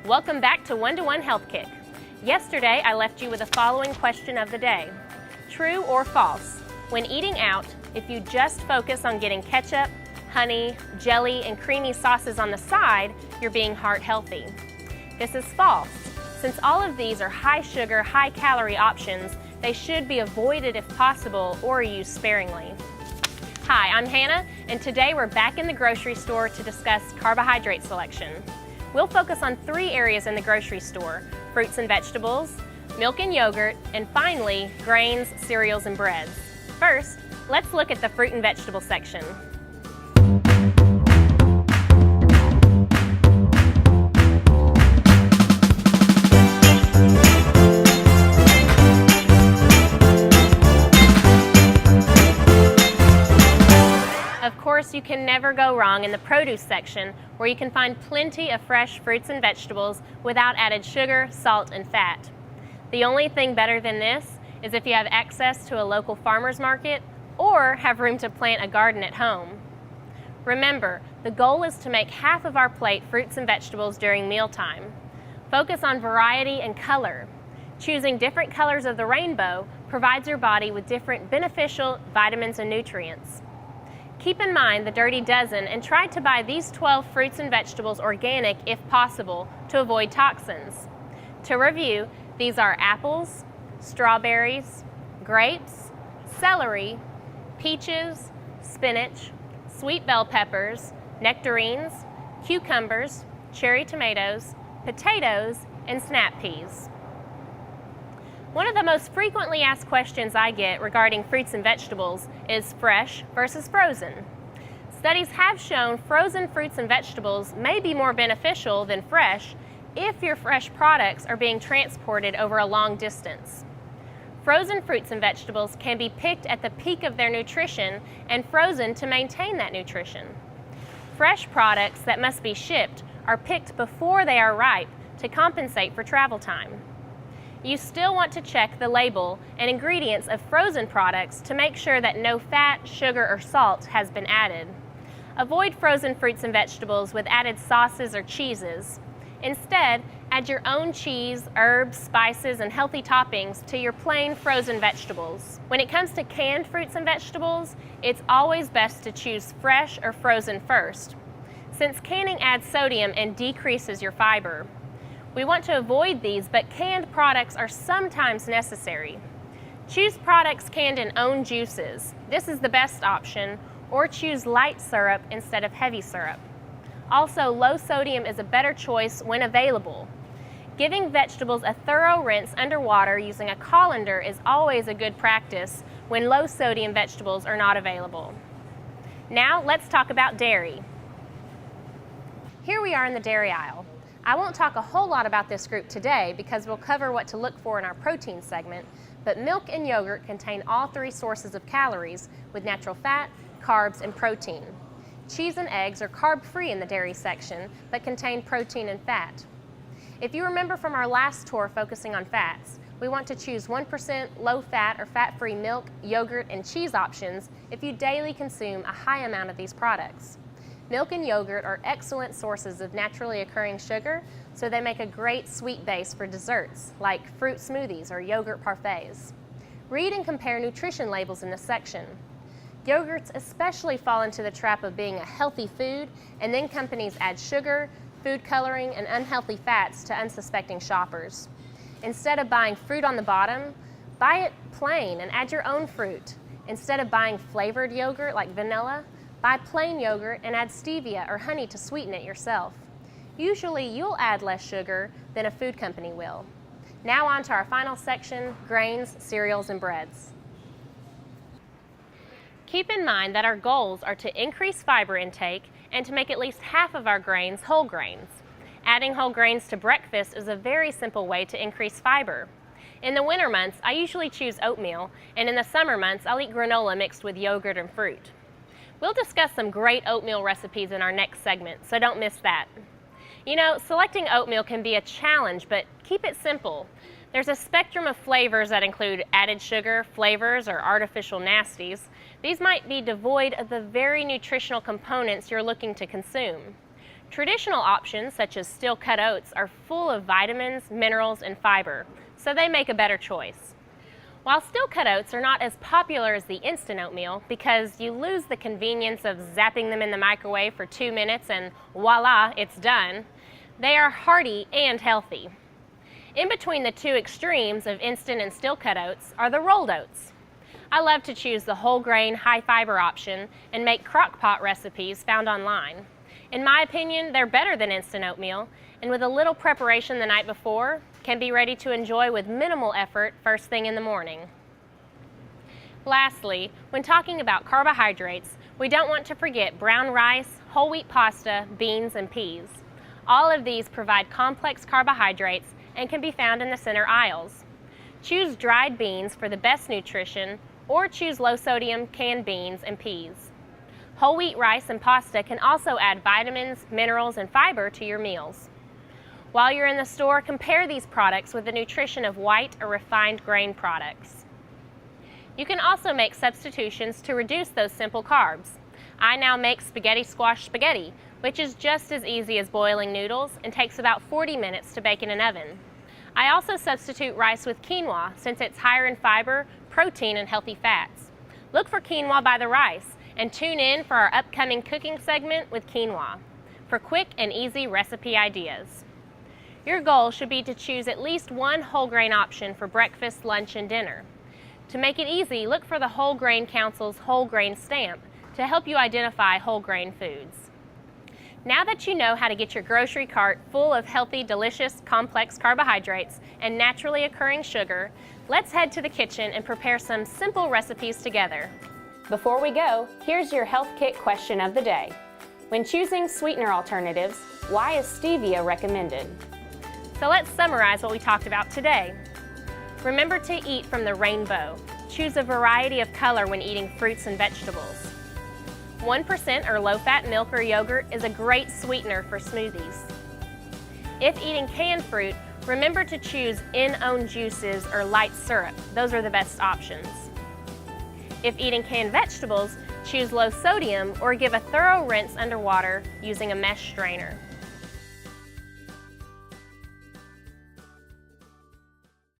Welcome back to One-to-One Health Kick. Yesterday, I left you with the following question of the day. True or false? When eating out, if you just focus on getting ketchup, honey, jelly, and creamy sauces on the side, you're being heart healthy. This is false. Since all of these are high sugar, high calorie options, they should be avoided if possible or used sparingly. Hi, I'm Hannah, and today we're back in the grocery store to discuss carbohydrate selection. We'll focus on 3 areas in the grocery store: fruits and vegetables, milk and yogurt, and finally, grains, cereals, and breads. First, let's look at the fruit and vegetable section. Of course, you can never go wrong in the produce section, where you can find plenty of fresh fruits and vegetables without added sugar, salt, and fat. The only thing better than this is if you have access to a local farmer's market or have room to plant a garden at home. Remember, the goal is to make half of our plate fruits and vegetables during mealtime. Focus on variety and color. Choosing different colors of the rainbow provides your body with different beneficial vitamins and nutrients. Keep in mind the dirty dozen and try to buy these 12 fruits and vegetables organic if possible to avoid toxins. To review, these are apples, strawberries, grapes, celery, peaches, spinach, sweet bell peppers, nectarines, cucumbers, cherry tomatoes, potatoes, and snap peas. One of the most frequently asked questions I get regarding fruits and vegetables is fresh versus frozen. Studies have shown frozen fruits and vegetables may be more beneficial than fresh if your fresh products are being transported over a long distance. Frozen fruits and vegetables can be picked at the peak of their nutrition and frozen to maintain that nutrition. Fresh products that must be shipped are picked before they are ripe to compensate for travel time. You still want to check the label and ingredients of frozen products to make sure that no fat, sugar, or salt has been added. Avoid frozen fruits and vegetables with added sauces or cheeses. Instead, add your own cheese, herbs, spices, and healthy toppings to your plain frozen vegetables. When it comes to canned fruits and vegetables, it's always best to choose fresh or frozen first, since canning adds sodium and decreases your fiber. We want to avoid these, but canned products are sometimes necessary. Choose products canned in own juices. This is the best option, or choose light syrup instead of heavy syrup. Also, low sodium is a better choice when available. Giving vegetables a thorough rinse underwater using a colander is always a good practice when low sodium vegetables are not available. Now let's talk about dairy. Here we are in the dairy aisle. I won't talk a whole lot about this group today because we'll cover what to look for in our protein segment, but milk and yogurt contain all 3 sources of calories with natural fat, carbs, and protein. Cheese and eggs are carb-free in the dairy section, but contain protein and fat. If you remember from our last tour focusing on fats, we want to choose 1% low-fat or fat-free milk, yogurt, and cheese options if you daily consume a high amount of these products. Milk and yogurt are excellent sources of naturally occurring sugar, so they make a great sweet base for desserts, like fruit smoothies or yogurt parfaits. Read and compare nutrition labels in this section. Yogurts especially fall into the trap of being a healthy food, and then companies add sugar, food coloring, and unhealthy fats to unsuspecting shoppers. Instead of buying fruit on the bottom, buy it plain and add your own fruit. Instead of buying flavored yogurt like vanilla, buy plain yogurt and add stevia or honey to sweeten it yourself. Usually you'll add less sugar than a food company will. Now on to our final section, grains, cereals, and breads. Keep in mind that our goals are to increase fiber intake and to make at least half of our grains whole grains. Adding whole grains to breakfast is a very simple way to increase fiber. In the winter months, I usually choose oatmeal, and in the summer months, I'll eat granola mixed with yogurt and fruit. We'll discuss some great oatmeal recipes in our next segment, so don't miss that. You know, selecting oatmeal can be a challenge, but keep it simple. There's a spectrum of flavors that include added sugar, flavors, or artificial nasties. These might be devoid of the very nutritional components you're looking to consume. Traditional options such as steel-cut oats are full of vitamins, minerals, and fiber, so they make a better choice. While steel-cut oats are not as popular as the instant oatmeal because you lose the convenience of zapping them in the microwave for 2 minutes and voila, it's done, they are hearty and healthy. In between the two extremes of instant and steel-cut oats are the rolled oats. I love to choose the whole grain, high fiber option and make crock pot recipes found online. In my opinion, they're better than instant oatmeal, and with a little preparation the night before, can be ready to enjoy with minimal effort first thing in the morning. Lastly, when talking about carbohydrates, we don't want to forget brown rice, whole wheat pasta, beans, and peas. All of these provide complex carbohydrates and can be found in the center aisles. Choose dried beans for the best nutrition, or choose low-sodium canned beans and peas. Whole wheat rice and pasta can also add vitamins, minerals, and fiber to your meals. While you're in the store, compare these products with the nutrition of white or refined grain products. You can also make substitutions to reduce those simple carbs. I now make spaghetti squash spaghetti, which is just as easy as boiling noodles and takes about 40 minutes to bake in an oven. I also substitute rice with quinoa since it's higher in fiber, protein, and healthy fats. Look for quinoa by the rice and tune in for our upcoming cooking segment with quinoa for quick and easy recipe ideas. Your goal should be to choose at least one whole grain option for breakfast, lunch, and dinner. To make it easy, look for the Whole Grain Council's whole grain stamp to help you identify whole grain foods. Now that you know how to get your grocery cart full of healthy, delicious, complex carbohydrates and naturally occurring sugar, let's head to the kitchen and prepare some simple recipes together. Before we go, here's your health kit question of the day. When choosing sweetener alternatives, why is stevia recommended? So let's summarize what we talked about today. Remember to eat from the rainbow. Choose a variety of color when eating fruits and vegetables. 1% or low-fat milk or yogurt is a great sweetener for smoothies. If eating canned fruit, remember to choose in-own juices or light syrup. Those are the best options. If eating canned vegetables, choose low sodium or give a thorough rinse underwater using a mesh strainer.